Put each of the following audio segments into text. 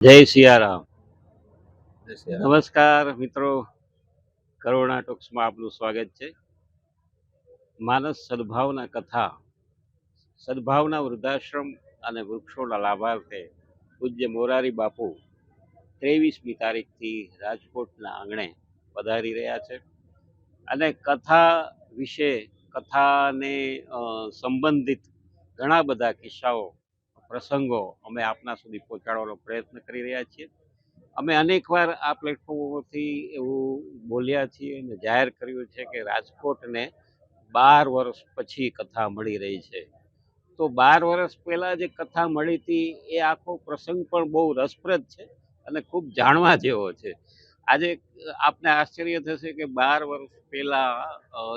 જય સિયારામ. જય શ્રી રામ. નમસ્કાર મિત્રો, કરુણા ટોક્સમાં આપનું સ્વાગત છે. માનસ સદભાવના કથા, સદભાવના વૃદ્ધાશ્રમ અને વૃક્ષોના લાભાર્થે પૂજ્ય મોરારી બાપુ 23મી તારીખથી રાજકોટના આંગણે પધારી રહ્યા છે અને કથા વિશે, કથાને સંબંધિત ઘણા બધા કિસ્સાઓ, પ્રસંગો અમે આપના સુધી પહોંચાડવાનો પ્રયત્ન કરી રહ્યા છીએ. અમે અનેકવાર આ પ્લેટફોર્મથી એવું બોલ્યા છીએ અને જાહેર કર્યું છે કે રાજકોટને 12 વર્ષ પછી કથા મળી રહી છે. તો 12 વર્ષ પહેલા જે કથા મળી હતી એ આખો પ્રસંગ પણ બહુ રસપ્રદ છે અને ખૂબ જાણવા જેવો છે. આજે આપને આશ્ચર્ય થશે કે 12 વર્ષ પહેલા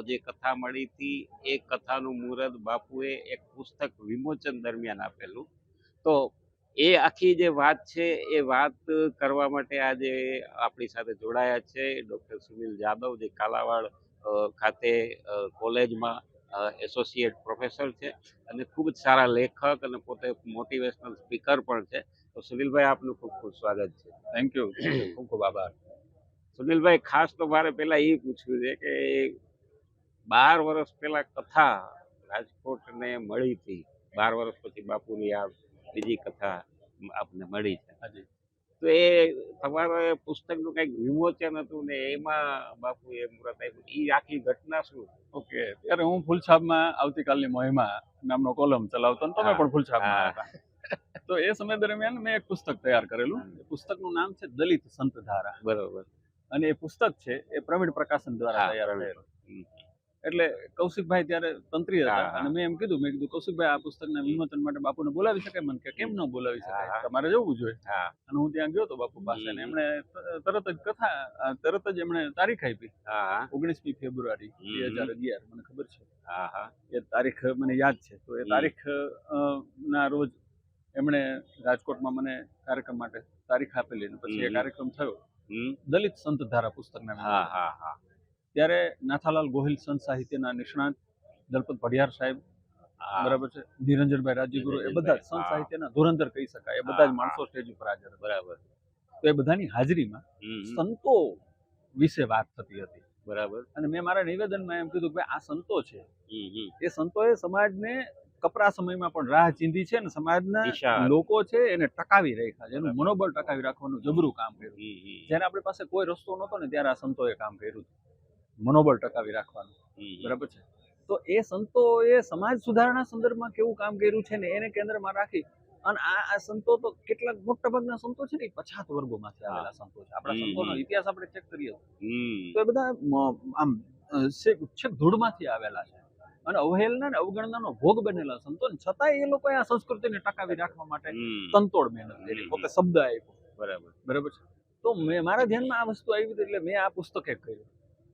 જે કથા મળી હતી એ કથાનું મુહૂર્ત બાપુએ એક પુસ્તક વિમોચન દરમિયાન આપેલું. તો એ આખી જે વાત છે એ વાત કરવા માટે આજે આપણી સાથે જોડાયા છે ડૉક્ટર સુનિલ જાદવ, જે કાલાવાડ ખાતે કોલેજમાં એસોસિએટ પ્રોફેસર છે અને ખૂબ જ સારા લેખક અને પોતે મોટિવેશનલ સ્પીકર પણ છે. તો સુનિલભાઈ, આપનું ખૂબ ખૂબ સ્વાગત છે. થેન્ક યુ, ખૂબ ખૂબ આભાર. સુનિલભાઈ, ખાસ તો મારે પહેલા એ પૂછવું છે કે 12 વર્ષ પહેલા કથા રાજકોટને મળી હતી, 12 વર્ષ પછી બાપુની આ બીજી કથા આપને મળી છે. હાજી. તો એ તમારા પુસ્તકનું કંઈક વિમોચન હતું ને એમાં બાપુએ મુહૂર્ત આપ્યું, એ આખી ઘટના શું? ઓકે, ત્યારે હું ફૂલછાપમાં આવતીકાલની મહિમા નામનો કોલમ ચલાવતો અને તમે હા, પણ ફૂલછાપમાં હા. હતા. તો એ સમય દરમિયાન મેં એક પુસ્તક તૈયાર કરેલું. એ પુસ્તકનું નામ છે દલિત સંત ધારા. બરોબર. અને એ પુસ્તક છે એ પ્રવીણ પ્રકાશન દ્વારા હા, તૈયાર પ્રવીણ. થયેલું. એટલે કૌશિકભાઈ ત્યારે તંત્રી હતા હા, અને હા. મેં કીધું કૌશિકભાઈ, આ પુસ્તકના વિમોચન માટે બાપુને બોલાવી શકાય? મને કે કેમ ન બોલાવી હા, શકાય, હા. તમારે જવું જોઈએ. હા. અને હું ત્યાં ગયો તો બાપુ પાસે ને એમણે તરત જ એમણે તારીખ આપી, હા, હા. 19મી ફેબ્રુઆરી 2011. મને ખબર છે, હા, હા. એ તારીખ મને યાદ છે. તો એ તારીખ ના રોજ એમણે રાજકોટમાં મને કાર્યક્રમ માટે તારીખ આપેલી અને પછી એ કાર્યક્રમ થયો દલિત સંત ધારા પુસ્તકના હા, વિમોચન. હા, હા. ત્યારે નાથાલાલ ગોહિલ સંત સાહિત્યના નિષ્ણાત દલપત ભડિયાર સાહેબ, હા. બરાબર છે, નિરંજનભાઈ રાજ્યગુરુ, એ બધા જ સંત સાહિત્યના ધુરંધર કહી શકાય, એ બધા જ માણસો સ્ટેજ ઉપર હાજર હતા. બરાબર. તો એ બધાની હાજરીમાં સંતો વિશે વાત થતી હતી. બરાબર. અને મેં મારા નિવેદનમાં એમ કીધું કે ભાઈ, આ સંતો છે, એ સંતોએ સમાજને કપરા સમયમાં પણ રાહ ચીંધી છે અને સમાજના દિશા. લોકો છે એને ટકાવી રાખ્યા છે, એનું મનોબળ ટકાવી રાખવાનું જબરું કામ કર્યું. જ્યારે આપણી પાસે કોઈ રસ્તો નહોતો ને ત્યારે આ સંતોએ કામ કર્યું, મનોબળ ટકાવી રાખવાનું. બરાબર છે. તો એ સંતોએ સમાજ સુધારણા સંદર્ભમાં કેવું કામ કર્યું છે ને એને કેન્દ્રમાં રાખી. અને આ સંતો તો કેટલાક મોટા ભાગના સંતો છે ને એ પછાત વર્ગોમાંથી આવેલા સંતો છે. આપણા સંતોનો ઇતિહાસ આપણે ચેક કરીએ તો એ બધા આમ છેક ધૂળમાંથી આવેલા છે અને અવહેલના ને અવગણનાનો ભોગ બનેલા સંતો, છતાંય એ લોકોએ આ સંસ્કૃતિને ટકાવી રાખવા માટે તનતોડ મહેનત કરી, પોતે શબ્દ આપ્યો. બરાબર. બરાબર છે. તો મારા ધ્યાનમાં આ વસ્તુ આવી હતી એટલે મેં આ પુસ્તક એક કર્યું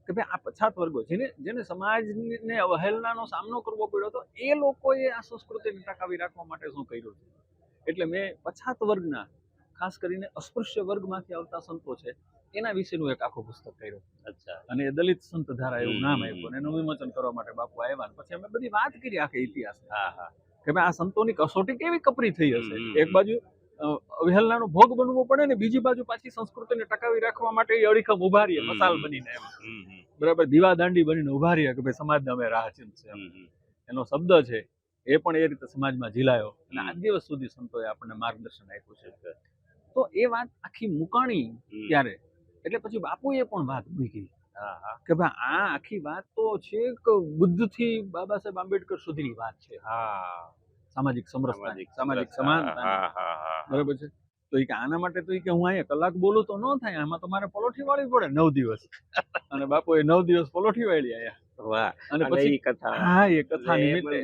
કે ભાઈ, આ પછાત વર્ગો જેને સમાજને અવહેલનાનો સામનો કરવો પડ્યો હતો, એ લોકોએ આ સંસ્કૃતિને ટકાવી રાખવા માટે શું કર્યું છે. એટલે મેં પછાત વર્ગના, ખાસ કરીને અસ્પૃશ્ય વર્ગમાંથી આવતા સંતો છે એના વિશેનું એક આખું પુસ્તક કર્યું. અચ્છા. અને એ દલિત સંત ધારા એવું નામ આપ્યું. એનું વિમોચન કરવા માટે બાપુ આવ્યા. પછી અમે બધી વાત કરી આખે ઇતિહાસ. હા, હા. કે ભાઈ, આ સંતોની કસોટી કેવી કપરી થઈ હશે. એક બાજુ અવહેલનાનો ભોગ બનવો પડે ને બીજી બાજુ પાછી સંસ્કૃતિને ટકાવી રાખવા માટે એ અડીખમ ઉભા રહીએ, મસાલ બનીને એમ. બરાબર, દીવા દાંડી બનીને ઉભા રહીએ કે ભાઈ, સમાજને અમે રાહ ચીંધશે. એનો શબ્દ છે એ પણ એ રીતે સમાજમાં ઝીલાયો અને આજ દિવસ સુધી સંતોએ આપણને માર્ગદર્શન આપ્યું છે. તો એ વાત આખી મુકાણી ત્યારે, એટલે પછી બાપુએ પણ વાત મૂકી કે ભાઈ, આ આખી વાત તો છે કે બુદ્ધથી બાબા સાહેબ આંબેડકર સુધીની વાત છે. સામાજિક સમરસતા, સામાજિક સમાનતા. બરાબર છે. તો એ કે આના માટે તો કે હું અહીંયા કલાક બોલું તો ન થાય, આમાં તો મારે પલોઠી વાળવી પડે 9 દિવસ. અને બાપુએ 9 દિવસ પલોઠી વાળી આયા. વાહ. અને પછી એ કથા, હા, એ કથા નિમિત્તે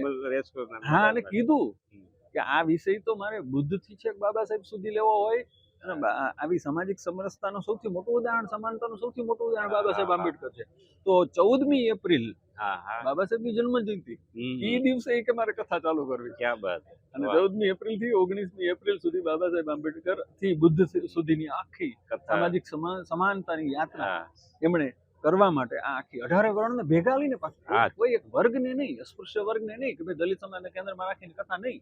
હા, અને કીધું કીધું કે આ વિષય તો મારે બુદ્ધથી છેક બાબા સાહેબ સુધી લેવો હોય અને આવી સામાજિક સમરસતાનું સૌથી મોટું ઉદાહરણ, સમાનતાનું સૌથી મોટું ઉદાહરણ બાબા સાહેબ આંબેડકર છે. તો 14મી એપ્રિલ બાબા સાહેબની જન્મ જયંતિ, એ દિવસે કે મારે કથા ચાલુ કરવી. ક્યાં બાત. અને 14મી એપ્રિલ થી 19મી એપ્રિલ સુધી બાબા સાહેબ આંબેડકર થી બુદ્ધ સુધીની આખી સામાજિક સમાનતાની યાત્રા એમણે કરવા માટે આ આખી 18 વર્ણને ભેગા લઈને પાછું કોઈ એક વર્ગને નહીં, અસ્પૃશ્ય વર્ગને નહીં કે ભાઈ દલિત સમાજને કેન્દ્રમાં રાખીને કથા નહીં,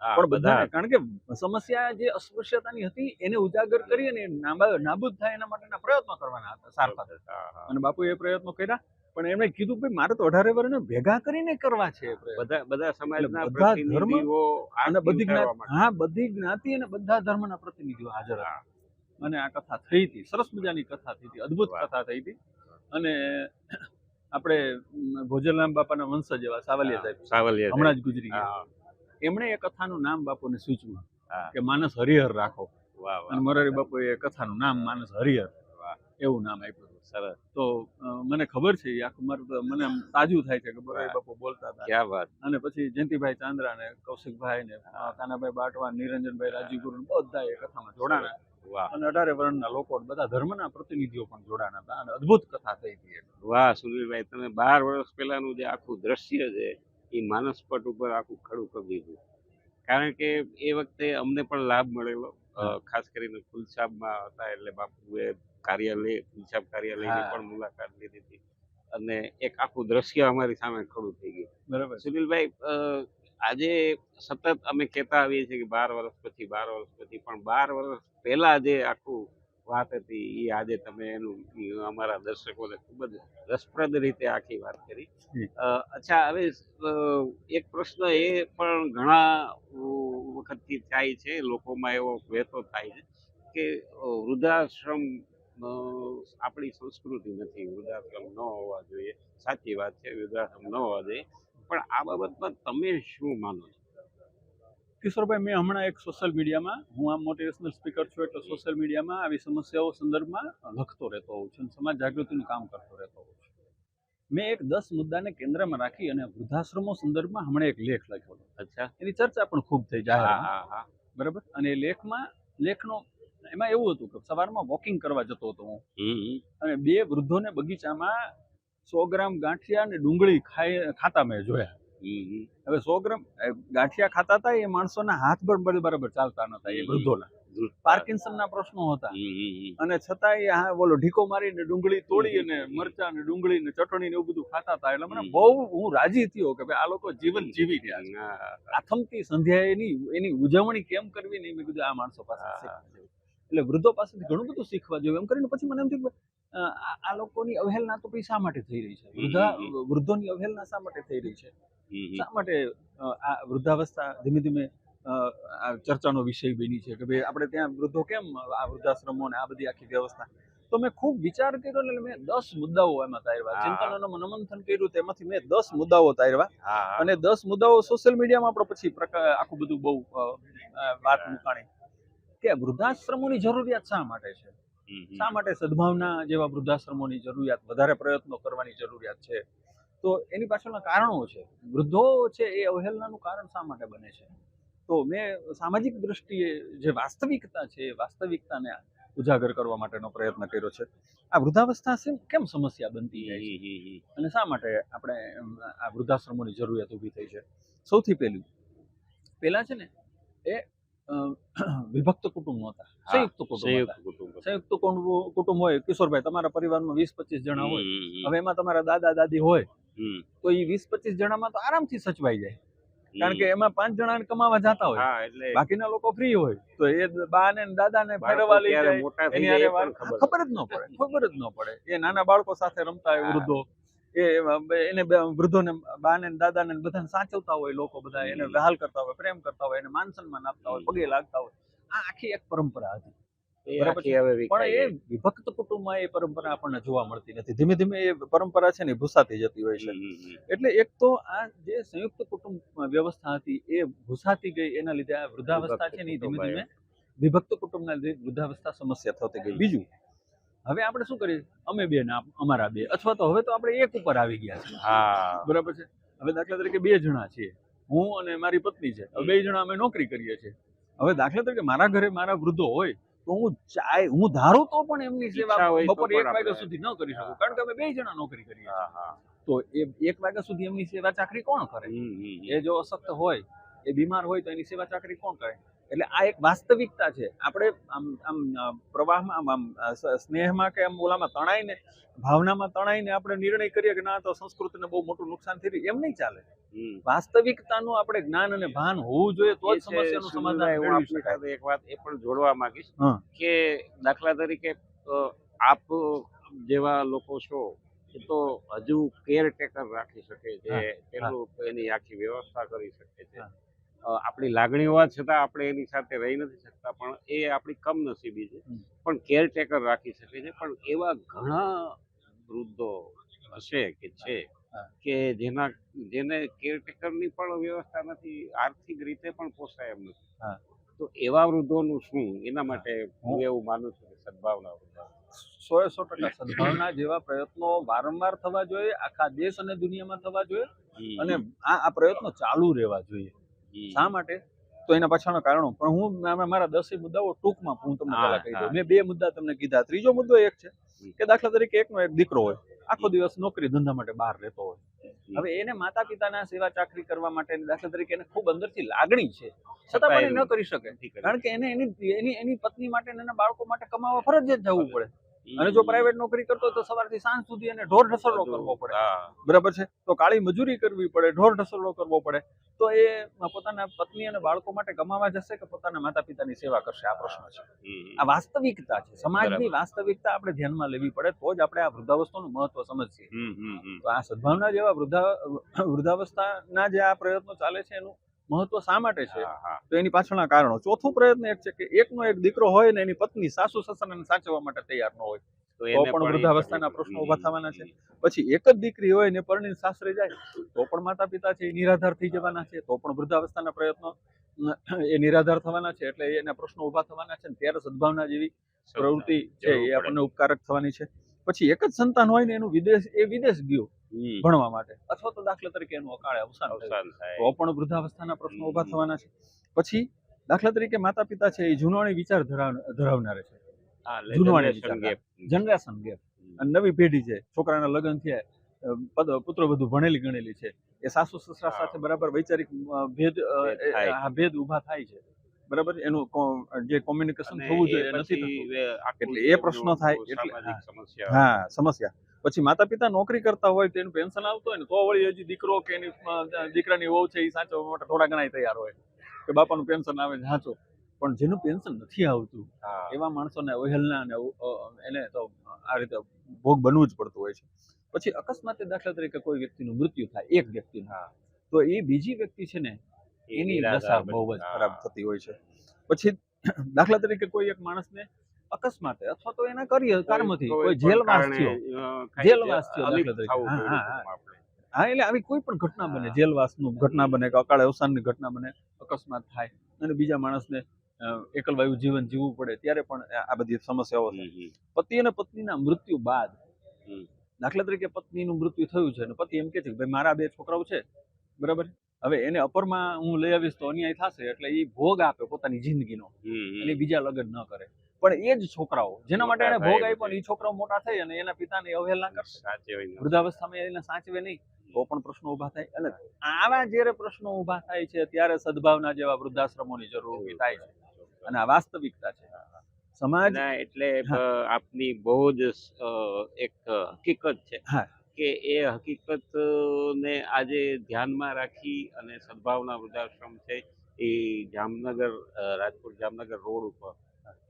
હા, પણ બધા બધાને, કારણ કે સમસ્યા જે અસ્પૃશ્યતાની હતી એને ઉજાગર કરી અને નાબૂદ થાય એના માટેના પ્રયત્નો કરવાના હતા સારફા. હા, હા. અને બાપુએ એ પ્રયત્નો કર્યા, પણ એમણે કીધું ભાઈ મારે તો 18 વર્ષને ભેગા કરીને કરવા છે એ પ્રયત્ન. બધા સમાજના બધા ધર્મ પ્રતિનિધિઓ અને આરતી બધી ઉતારવા જ્ઞાતિ, માટે. હા બધી જ્ઞાતિ અને બધા ધર્મના પ્રતિનિધિઓ હાજર હતા. અને આ કથા થઈ હતી, સરસ મજાની કથા થઈ હતી, અદ્ભુત વાહ. કથા થઈ હતી. અને આપણે ભોજરામ બાપાના વંશજ એવા સાવલિયા સાહેબ સાવલિયા હમણાં જ ગુજરી ગયા, હા, એમણે એ કથાનું નામ બાપુને સૂચવ્યું હા. કે માનસ હરિહર રાખો. વાહ, વાહ. અને મોરારી બાપુએ એ કથાનું નામ માનસ હરિહર વાહ. એવું નામ આપ્યું હતું. સરસ. તો મને ખબર છે, એ આખું મારું તો મને આમ તાજું થાય છે કે મોરારી બાપુ બોલતા હતા. ક્યાં વાત. અને પછી જયંતિભાઈ ચાંદ્રા ને કૌશિકભાઈ ને કાનાભાઈ બાટવા, નિરંજનભાઈ રાજીગુરુ બધા એ કથામાં જોડાણા. વાહ, અને 18 વર્ષના લોકો, બધા ધર્મના પ્રતિનિધિઓ પણ જોડાણા હતા અને અદ્ભુત કથા થઈ હતી. વાહ સુનિલભાઈ, તમે 12 વર્ષ પહેલાનું જે આખું દ્રશ્ય છે એ માનસપટ ઉપર આખું ખડું કરી દીધું. કારણ કે એ વખતે અમને પણ લાભ મળેલો, ખાસ કરીને ફૂલછાપમાં હતા એટલે બાપુએ કાર્યાલય, ફૂલછાપ કાર્યાલયની હા. પણ મુલાકાત લીધી હતી અને એક આખું દ્રશ્ય અમારી સામે ખડું થઈ ગયું. બરાબર. સુનિલભાઈ, આજે સતત અમે કહેતા આવીએ છીએ કે 12 વર્ષ પછી, 12 વર્ષ પછી, પણ 12 વર્ષ પહેલા જે આખું વાત હતી એ આજે તમે એનું અમારા દર્શકોને ખૂબ જ રસપ્રદ રીતે આખી વાત કરી. અચ્છા, હવે એક પ્રશ્ન એ પણ ઘણા વખતથી થાય છે, લોકોમાં એવો વહેતો થાય છે કે વૃદ્ધાશ્રમ આપણી સંસ્કૃતિ નથી, વૃદ્ધાશ્રમ ન હોવા જોઈએ. સાચી વાત છે, વૃદ્ધાશ્રમ ન હોવા જોઈએ, પણ આ બાબતમાં તમે શું માનો છો? કિશોરભાઈ, મેં હમણાં એક સોશિયલ મીડિયામાં, હું આમ મોટિવેશનલ સ્પીકર છું એટલે સોશિયલ મીડિયામાં આવી સમસ્યાઓ સંદર્ભમાં લખતો રહેતો હોઉં છું, સમાજ જાગૃતિનું કામ કરતો રહેતો હોઉં છું. મેં એક 10 મુદ્દાને કેન્દ્રમાં રાખી અને વૃદ્ધાશ્રમો સંદર્ભમાં હમણાં એક લેખ લખ્યો હતો. અચ્છા. એની ચર્ચા પણ ખૂબ થઈ હા, જાહેરમાં. હા, હા. બરાબર. અને એ લેખનો એમાં એવું હતું કે સવારમાં વોકિંગ કરવા જતો હતો હું, અને 2 વૃદ્ધોને બગીચામાં 100 ગ્રામ ગાંઠિયા અને ડુંગળી ખાતા મેં જોયા. હવે 100 ગ્રામ ગાંઠિયા ખાતા હતા, એ માણસોના હાથ પણ બરાબર ચાલતા નતા, એ વૃદ્ધોના પાર્કિન્સનના પ્રશ્નો હતા. અને છતાંય આ બોલો ઢીકો મારીને ડુંગળી તોડી અને મરચા ને ડુંગળી ને ચટણી ને એવું બધું ખાતા હતા. એટલે મને બહુ હું રાજી થયો કે ભાઈ આ લોકો જીવન જીવી રહ્યા છે. આથમતી સંધ્યાએ એની ઉજવણી કેમ કરવી ને મેં કીધું આ માણસો પાસે શીખવા જેવું. એટલે વૃદ્ધો પાસેથી ઘણું બધું શીખવા જેવું. એમ કરીને પછી મને એમ થયું કે આ લોકોની અવહેલના તો શા માટે થઈ રહી છે, વૃદ્ધોની અવહેલના શા માટે થઈ રહી છે, શા માટે આ વૃદ્ધાવસ્થા ધીમે ધીમે આ ચર્ચાનો વિષય બની છે કે ભાઈ આપણે ત્યાં વૃદ્ધો કેમ, આ વૃદ્ધાશ્રમો ને આ બધી આખી વ્યવસ્થા. તો મેં ખૂબ વિચાર કર્યો એટલે મેં 10 મુદ્દાઓ એમાં તાર્યા, ચિંતન અને મનોમંથન કર્યું, તેમાંથી મેં 10 મુદ્દાઓ તાર્યા. અને 10 મુદ્દાઓ સોશિયલ મીડિયામાં આપણે પછી આખું બધું બહુ વાત મુકાણી કે વૃદ્ધાશ્રમોની જરૂરિયાત શા માટે છે, શા માટે સદભાવના જેવા વૃદ્ધાશ્રમોની જરૂરિયાત, વધારે પ્રયત્નો કરવાની જરૂરિયાત છે. તો એની પાછળના કારણો છે, વૃદ્ધો છે એ અવહેલનાનું કારણ શા માટે બને છે. તો મેં સામાજિક દ્રષ્ટિએ જે વાસ્તવિકતા છે એ વાસ્તવિકતાને ઉજાગર કરવા માટેનો પ્રયત્ન કર્યો છે. આ વૃદ્ધાવસ્થા કેમ સમસ્યા બનતી જાય છે અને શા માટે આપણે આ વૃદ્ધાશ્રમોની જરૂરિયાત ઊભી થઈ છે. સૌથી પહેલા છે ને એ વિભક્ત કુટુંબ નહોતા, સંયુક્ત કુટુંબ. સંયુક્ત કુટુંબ હોય, કિશોરભાઈ તમારા પરિવારમાં 20-25 જણા હોય, હવે એમાં તમારા દાદા દાદી હોય તો એ 20-25 જણામાં તો આરામથી સચવાઈ જાય, કારણ કે એમાં 5 જણા કમાવા જતા હોય, બાકીના લોકો ફ્રી હોય, તો એ બા ને દાદા ને ફેરવા લઈ જાય, એની ખબર જ ન પડે. એ નાના બાળકો સાથે રમતા હોય વૃદ્ધો, એને વૃદ્ધોને બાને દાદાને બધાને સાચવતા હોય, લોકો બધા એને વહાલ કરતા હોય, પ્રેમ કરતા હોય, એને માન સન્માન આપતા હોય, પગે લાગતા હોય. આ આખી એક પરંપરા હતી. પણ એ વિભક્ત કુટુંબમાં એ પરંપરા આપણને જોવા મળતી નથી. ધીમે ધીમે એ પરંપરા છે ને ભૂસાતી જતી હોય છે. એટલે એક તો આ જે સંયુક્ત કુટુંબ વ્યવસ્થા હતી એ ભૂસાતી ગઈ, એના લીધે આ વૃદ્ધાવસ્થા છે ને ધીમે ધીમે વિભક્ત કુટુંબના લીધે વૃદ્ધાવસ્થા સમસ્યા થતી ગઈ. બીજું, હવે આપણે શું કરીએ, અમે બે ને અમારા બે, અથવા તો હવે તો આપણે એક ઉપર આવી ગયા છે. બરાબર છે. હવે દાખલા તરીકે 2 જણા છીએ, હું અને મારી પત્ની છે. હવે 2 જણા અમે નોકરી કરીએ છીએ. હવે દાખલા તરીકે મારા ઘરે મારા વૃદ્ધો હોય તો હું ધારું તો પણ એમની સેવા બપોરે 1 વાગ્યા સુધી ન કરી શકું, કારણ કે અમે 2 જણા નોકરી કરીએ છીએ. તો એ 1 વાગ્યા સુધી એમની સેવા ચાકરી કોણ કરે? એ જો અશક્ત હોય, એ બીમાર હોય તો એની સેવા ચાકરી કોણ કરે? એટલે આ એક વાસ્તવિકતા છે. આપણે આમ આમ પ્રવાહમાં આમ સ્નેહમાં કે આમ ઓલામાં તણાઈને ભાવનામાં તણાઈને આપણે નિર્ણય કરીએ કે ના તો સંસ્કૃતિને બહુ મોટું નુકસાન થઈ રહ્યું, એમ નહીં ચાલે. વાસ્તવિકતાનું આપણે જ્ઞાન અને ભાન હોવું જોઈએ, તો જ સમસ્યાનું સમાધાન હું મેળવી આપની શકાય. સાથે એક વાત એ પણ જોડવા માંગીશ હા. કે દાખલા તરીકે આપ જેવા લોકો છો એ તો હજુ કેરટેકર રાખી શકે છે, હા, તેનું એની આખી વ્યવસ્થા કરી શકે છે. હા. આપણી લાગણી હોવા છતાં આપણે એની સાથે રહી નથી શકતા, પણ એ આપણી કમનસીબી છે. પણ કેરટેકર રાખી શકે છે. પણ એવા ઘણા વૃદ્ધો હશે કે છે હા. કે જેને કેરટેકરની પણ વ્યવસ્થા નથી, આર્થિક રીતે પણ પોસાય એમ નથી. હા. તો એવા વૃદ્ધોનું શું? એના માટે હું હું એવું માનું છું કે સદભાવના વૃદ્ધાશ્રમ. 100% સદભાવના જેવા પ્રયત્નો વારંવાર થવા જોઈએ, આખા દેશ અને દુનિયામાં થવા જોઈએ, અને આ પ્રયત્નો ચાલુ રહેવા જોઈએ. શા માટે? તો એના પાછળના કારણો પણ હું મારા 10 મુદ્દાઓ ટૂંકમાં હું તમને પહેલા કહી દઉં. મેં 2 મુદ્દા તમને કીધા. ત્રીજો મુદ્દો એક છે કે દાખલા તરીકે એકનો એક દીકરો હોય, આખો દિવસ નોકરી ધંધા માટે બહાર રહેતો હોય. હવે એને માતા પિતાના સેવા ચાકરી કરવા માટે દાખલા તરીકે એને ખૂબ અંદરથી લાગણી છે, છતાં પણ એ ન કરી શકે, કારણ કે એને એની પત્ની માટે અને એના બાળકો માટે કમાવા ફરજિયાત જવું પડે. અને જો પ્રાઇવેટ નોકરી કરતો હોય તો સવારથી સાંજ સુધી એને ઢોર ઢસરડો કરવો પડે. બરાબર છે? તો કાળી મજૂરી કરવી પડે, ઢોર ઢસરડો કરવો પડે. તો એ પોતાના પત્ની અને બાળકો માટે કમાવા જશે કે પોતાના માતા પિતાની સેવા કરશે? આ પ્રશ્ન છે. આ વાસ્તવિકતા છે. સમાજની વાસ્તવિકતા આપણે ધ્યાનમાં લેવી પડે, તો જ આપણે આ વૃદ્ધાવસ્થાનું મહત્વ સમજીએ. તો આ સદભાવના જેવા વૃદ્ધાવસ્થાના જે આ પ્રયત્નો ચાલે છે એનું મહત્વ શા માટે છે? તો એની પાછળના કારણો. ચોથું પ્રયત્ન એક છે કે એકનો એક દીકરો હોય ને એની પત્ની સાસુ સસરાને સાચવવા માટે તૈયાર ન હોય, તો પણ વૃદ્ધાવસ્થાના પ્રશ્નો ઉભા થવાના છે. પછી એક જ દીકરી હોય ને પરણીને સાસરે જાય તો પણ માતા પિતા છે એ નિરાધાર થઈ જવાના છે, તો પણ વૃદ્ધાવસ્થાના પ્રયત્નો એ નિરાધાર થવાના છે, એટલે એના પ્રશ્નો ઉભા થવાના છે. ત્યારે સદભાવના જેવી પ્રવૃત્તિ છે એ આપણને ઉપકારક થવાની છે. પછી એક જ સંતાન હોય ને એનું વિદેશ ગયો ભણવા માટે, અથવા તો દાખલા તરીકે એનું અકાળે અવસાન થયું, તો પણ વૃદ્ધાવસ્થાના પ્રશ્નો ઉભા થવાના છે. પછી દાખલા તરીકે માતા પિતા છે એ જૂનવાણી વિચાર ધરાવનારે છે, જૂનવાણી વિચાર, જનરેશન ગેપ. અને નવી પેઢી છે, છોકરાના લગ્ન થયા, પુત્ર વધુ ભણેલી ગણેલી છે, એ સાસુ સસરા સાથે બરાબર વૈચારિક ભેદ ઉભા થાય છે. બરાબર? એનું જે કોમ્યુનિકેશન થવું જોઈએ નથી થતું, એટલે એ પ્રશ્નો થાય. એટલે હા, સમસ્યા. પછી માતા પિતા નોકરી કરતા હોય તો એનું પેન્શન આવતું હોય ને તો વળી હજી દીકરો કે એની દીકરાની વહુ છે એ સાચવવા માટે થોડા ઘણા તૈયાર હોય કે બાપાનું પેન્શન આવે છે સાચો. પણ જેનું પેન્શન નથી આવતું એવા માણસોને અવહેલના અને એને તો આ રીતે ભોગ બનવું જ પડતું હોય છે. પછી અકસ્માતે દાખલા તરીકે કોઈ વ્યક્તિનું મૃત્યુ થાય, એક વ્યક્તિનું, તો એ બીજી વ્યક્તિ છે ને એની દશા બહુ જ ખરાબ થતી હોય છે. પછી દાખલા તરીકે કોઈ એક માણસને અકસ્માતે અથવા તો એના કારમાંથી કોઈ જેલવાસ થયો દાખલા તરીકે, હા, એટલે આવી કોઈ પણ ઘટના બને, જેલવાસનું ઘટના બને કે અકાળે અવસાનની ઘટના બને, અકસ્માત થાય અને બીજા માણસને એકલવાયુ જીવન જીવવું પડે, ત્યારે પણ આ બધી સમસ્યાઓ થાય. પતિ અને પત્નીના મૃત્યુ બાદ દાખલા તરીકે પત્નીનું મૃત્યુ થયું છે અને પતિ એમ કે છે કે ભાઈ મારા 2 છોકરાઓ છે, બરાબર, હવે એને અપરમાં હું લઈ આવીશ તો અન્યાય થશે, એટલે એ ભોગ આપે પોતાની જિંદગીનો અને બીજા લગ્ન ન કરે. પણ એ જ છોકરાઓ જેના માટે એને ભોગ આપ્યો ને એ છોકરાઓ મોટા થઈ અને એના પિતાને અવહેલના કરશે, વૃદ્ધાવસ્થામાં એને સાચવે નહીં, તો પણ પ્રશ્નો ઉભા થાય. અને આવા જ્યારે પ્રશ્નો ઉભા થાય છે ત્યારે સદભાવના જેવા વૃદ્ધાશ્રમોની જરૂર ઊભી થાય છે. અને આ વાસ્તવિકતા છે. સમાજ એટલે આપની બહુ જ એક હકીકત છે કે એ હકીકત ને આજે ધ્યાનમાં રાખી અને સદભાવના વૃદ્ધાશ્રમ છે એ જામનગર, રાજકોટ જામનગર રોડ ઉપર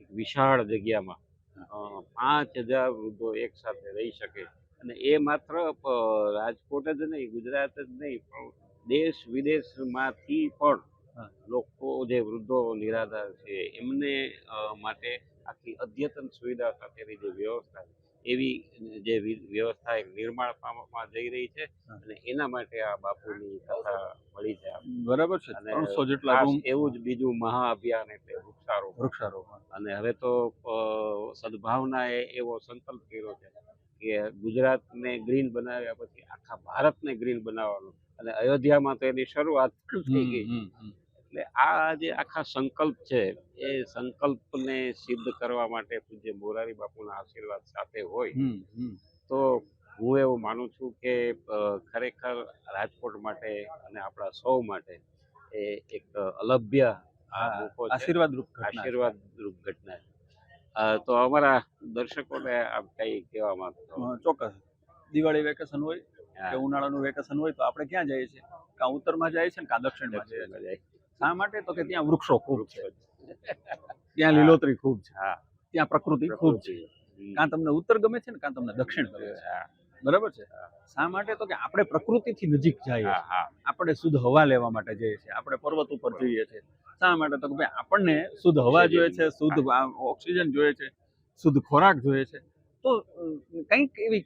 એક વિશાળ જગ્યામાં 5000 વૃદ્ધો એક સાથે રહી શકે. અને એ માત્ર રાજકોટ જ નહીં, ગુજરાત જ નહીં, પણ દેશ વિદેશમાંથી પણ લોકો જે વૃદ્ધો નિરાધાર છે એમને માટે આખી અદ્યતન સુવિધા સાથેની જે વ્યવસ્થા, એવી જે વ્યવસ્થા એક નિર્માણ પામવા જઈ રહી છે. અને એના માટે આ બાપુની કથા મળી છે. બરાબર છે. 300 જેટલા રૂમ. એવું જ બીજું મહા અભિયાન એટલે વૃક્ષારોપણ. અને હવે તો સદભાવનાએ એવો સંકલ્પ કર્યો છે કે ગુજરાતને ગ્રીન બનાવ્યા પછી આખા ભારતને ગ્રીન બનાવવાનો, અને અયોધ્યામાં તો એની શરૂઆત થઈ ગઈ. એટલે આ જે આખા સંકલ્પ છે એ સંકલ્પને સિદ્ધ કરવા માટે પૂજ્ય મોરારી બાપુના આશીર્વાદ સાથે હોય તો હું એવું માનું છું કે ખરેખર રાજકોટ માટે અને આપણા સૌ માટે એ એક અલભ્ય આ મોકો છે, આશીર્વાદ રૂપ ઘટના છે. આશીર્વાદ રૂપ ઘટના છે. તો અમારા દર્શકોને આપ કઈ કહેવા માંગતો ચોક્કસ દિવાળી વેકેશન હોય હા. કે ઉનાળાનું વેકેશન હોય તો આપણે ક્યાં જઈએ છીએ? કાં ઉત્તરમાં જઈએ છીએ ને કાં દક્ષિણમાં જઈએ છીએ. શા માટે? તો કે ત્યાં વૃક્ષો ખૂબ છે, ત્યાં લીલોતરી ખૂબ છે, હા ત્યાં પ્રકૃતિ ખૂબ છે. કાં તમને ઉત્તર ગમે છે ને કાં તમને દક્ષિણ ગમે છે. બરાબર છે. શા માટે? તો કે આપણે પ્રકૃતિથી નજીક જઈએ હા છીએ. હા આપણે શુદ્ધ હવા લેવા માટે જઈએ છીએ. આપણે પર્વત ઉપર જઈએ છીએ. શા માટે? તો કે ભાઈ આપણને શુદ્ધ હવા જોઈએ છે, શુદ્ધ ઓક્સિજન જોઈએ છે, શુદ્ધ ખોરાક જોઈએ છે. તો કંઈક એવી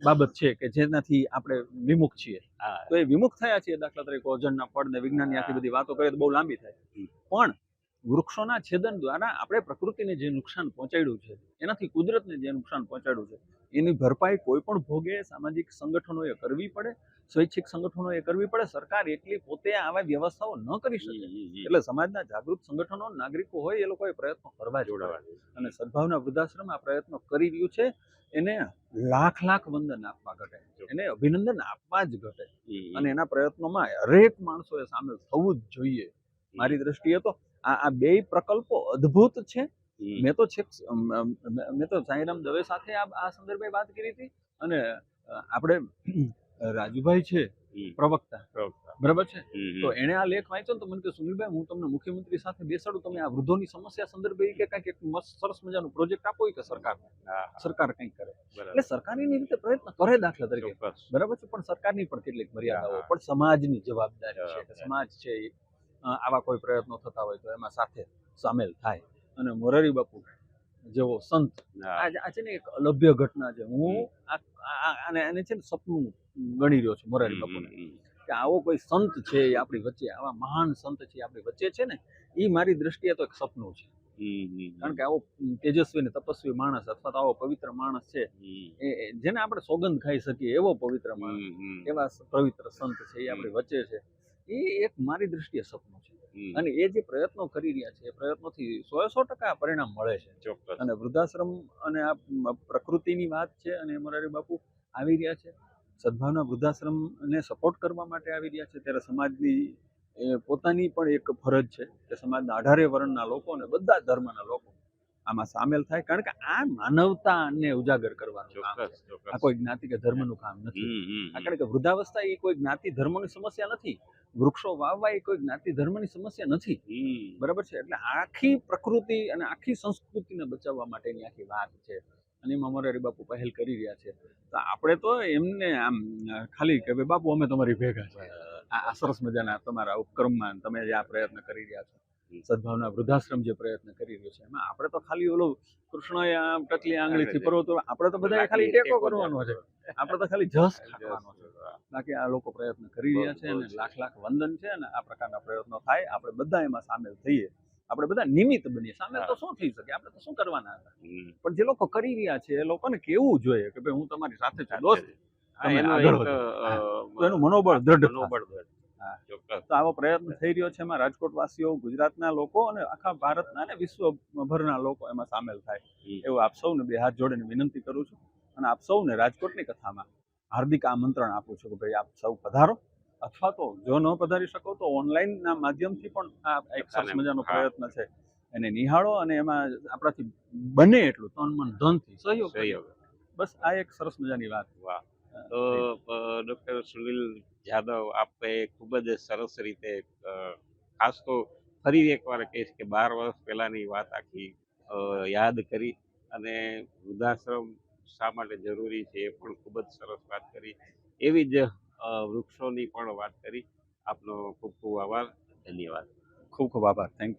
બાબત છે કે જેનાથી આપણે વિમુખ છીએ. હા તો એ વિમુખ થયા છીએ. દાખલા તરીકે ઓઝોનના પડ ને વિજ્ઞાનની આટલી બધી વાતો કરીએ તો બહુ લાંબી થાય. પણ વૃક્ષોના છેદન દ્વારા આપણે પ્રકૃતિને જે નુકસાન પહોંચાડ્યું છે, એનાથી કુદરતને જે નુકસાન પહોંચાડ્યું છે, એની ભરપાઈ કોઈ પણ ભોગે સામાજિક સંગઠનોએ કરવી પડે, સ્વૈચ્છિક સંગઠનોએ કરવી પડે. સરકાર એકલી પોતે આવા વ્યવસ્થાઓ ન કરી શકે. એટલે સમાજના જાગૃત સંગઠનો, નાગરિકો હોય, એ લોકોએ પ્રયત્નો કરવા જોડાવા. અને સદભાવના વૃદ્ધાશ્રમ આ પ્રયત્નો કરી રહ્યું છે. એને લાખ લાખ વંદન આપવા ઘટે, એને અભિનંદન આપવા જ ઘટે. અને એના પ્રયત્નોમાં હરેક માણસોએ સામેલ થવું જ જોઈએ. મારી દ્રષ્ટિએ તો આ બે પ્રકલ્પો અદ્ભુત છે. મેં તો સાંઈરામ દવે સાથે આ સંદર્ભે વાત કરી હતી. અને આપણે રાજુભાઈ છે પ્રવક્તા, બરાબર છે, તો એને આ લેખ વાંચ્યો તો મને કે સુનિલભાઈ, હું તમને મુખ્યમંત્રી સાથે બેસાડું, તમે આ વૃદ્ધોની સમસ્યા સંદર્ભે કે કંઈક એક મસ્ત સરસ મજાનું પ્રોજેક્ટ આપો કે સરકાર કંઈક કરે. એટલે સરકાર એની રીતે પ્રયત્ન કરે દાખલા તરીકે, બરાબર છે, પણ સરકારની પણ કેટલીક મર્યાદાઓ, પણ સમાજની જવાબદારી છે કે સમાજ છે આવા કોઈ પ્રયત્નો થતા હોય તો એમાં સાથે સામેલ થાય. અને મોરારી બાપુ જેવો સંત આ છે ને એક અલભ્ય ઘટના છે. હું આને છે ને સપનું ગણી રહ્યો છું મોરારી બાપુને, કે આવો કોઈ સંત છે આપણી વચ્ચે, આવા મહાન સંત છે આપણી વચ્ચે છે ને, એ મારી દ્રષ્ટિએ તો એક સપનું છે. કારણ કે આવો તેજસ્વી ને તપસ્વી માણસ અથવા તો આવો પવિત્ર માણસ છે, જેને આપણે સોગંદ ખાઈ શકીએ એવો પવિત્ર માણસ, એવા પવિત્ર સંત છે એ આપણી વચ્ચે છે. એ એક મારી દ્રષ્ટિએ સપનું છે. અને એ જે પ્રયત્નો કરી રહ્યા છે, એ પ્રયત્નોથી 100% પરિણામ મળે છે. અને વૃદ્ધાશ્રમ અને આ પ્રકૃતિની વાત છે. અને મોરારી બાપુ આવી રહ્યા છે, સદભાવના વૃદ્ધાશ્રમને સપોર્ટ કરવા માટે આવી રહ્યા છે. ત્યારે સમાજની પોતાની પણ એક ફરજ છે કે સમાજના 18 વર્ણના લોકો અને બધા ધર્મના લોકો આમાં સામેલ થાય. કારણ કે આ માનવતાને ઉજાગર કરવાનું કામ છે. આ કોઈ જ્ઞાતિ કે ધર્મનું કામ નથી. કારણ કે વૃદ્ધાવસ્થા એ કોઈ જ્ઞાતિ ધર્મની સમસ્યા નથી. વૃક્ષો વાવવા એ કોઈ જ્ઞાતિ ધર્મની સમસ્યા નથી. બરાબર છે. એટલે આખી પ્રકૃતિ અને આખી સંસ્કૃતિને બચાવવા માટેની આખી વાત છે. અને એમાં મોરારી બાપુ પહેલ કરી રહ્યા છે. તો આપણે તો એમને આમ ખાલી કે ભાઈ બાપુ અમે તમારી ભેગા છે, આ સરસ મજાના તમારા ઉપક્રમમાં તમે જે આ પ્રયત્ન કરી રહ્યા છો, સદભાવના વૃદ્ધાશ્રમ જે પ્રયત્ન કરી રહ્યો છે, એમાં આપણે તો ખાલી ઓલો કૃષ્ણએ આમ ટકલી આંગળીથી પર્વતો, આપણે તો બધા ખાલી ટેકો કરવાનો છે, આપણે તો ખાલી જસ ખાવાનો છે. બાકી આ લોકો પ્રયત્ન કરી રહ્યા છે અને લાખ લાખ વંદન છે. અને આ પ્રકારના પ્રયત્નો થાય, આપણે બધા એમાં સામેલ થઈએ, આપણે બધા નિમિત્ત બનીએ. સામેલ તો શું થઈ શકે, આપણે તો શું કરવાના હતા, પણ જે લોકો કરી રહ્યા છે એ લોકોને કેવું જોઈએ કે ભાઈ હું તમારી સાથે છું દોસ્ત, એનું મનોબળ દ્રઢ. તો આવો પ્રયત્ન થઈ રહ્યો છે. એમાં રાજકોટ વાસીઓ, ગુજરાતના લોકો અને આખા ભારતના અને વિશ્વભરના લોકો એમાં સામેલ થાય એવું આપ સૌને બે હાથ જોડીને વિનંતી કરું છું. અને આપ સૌને રાજકોટની કથામાં હાર્દિક આમંત્રણ આપું છું કે ભાઈ આપ સૌ પધારો, અથવા તો જો ન પધારી શકો તો ઓનલાઈનના માધ્યમથી પણ આ એક સરસ મજાનો પ્રયત્ન છે એને નિહાળો. અને એમાં આપણાથી બને એટલું તન મન ધનથી સહયોગ. બસ આ એક સરસ મજાની વાત. તો ડૉક્ટર સુનિલ જાદવ, આપે ખૂબ જ સરસ રીતે, ખાસ તો ફરી એકવાર કહીશ કે 12 વર્ષ પહેલાંની વાત આખી યાદ કરી. અને વૃદ્ધાશ્રમ શા માટે જરૂરી છે એ પણ ખૂબ જ સરસ વાત કરી. એવી જ વૃક્ષોની પણ વાત કરી. આપનો ખૂબ ખૂબ આભાર, ધન્યવાદ. ખૂબ ખૂબ આભાર. Thank you.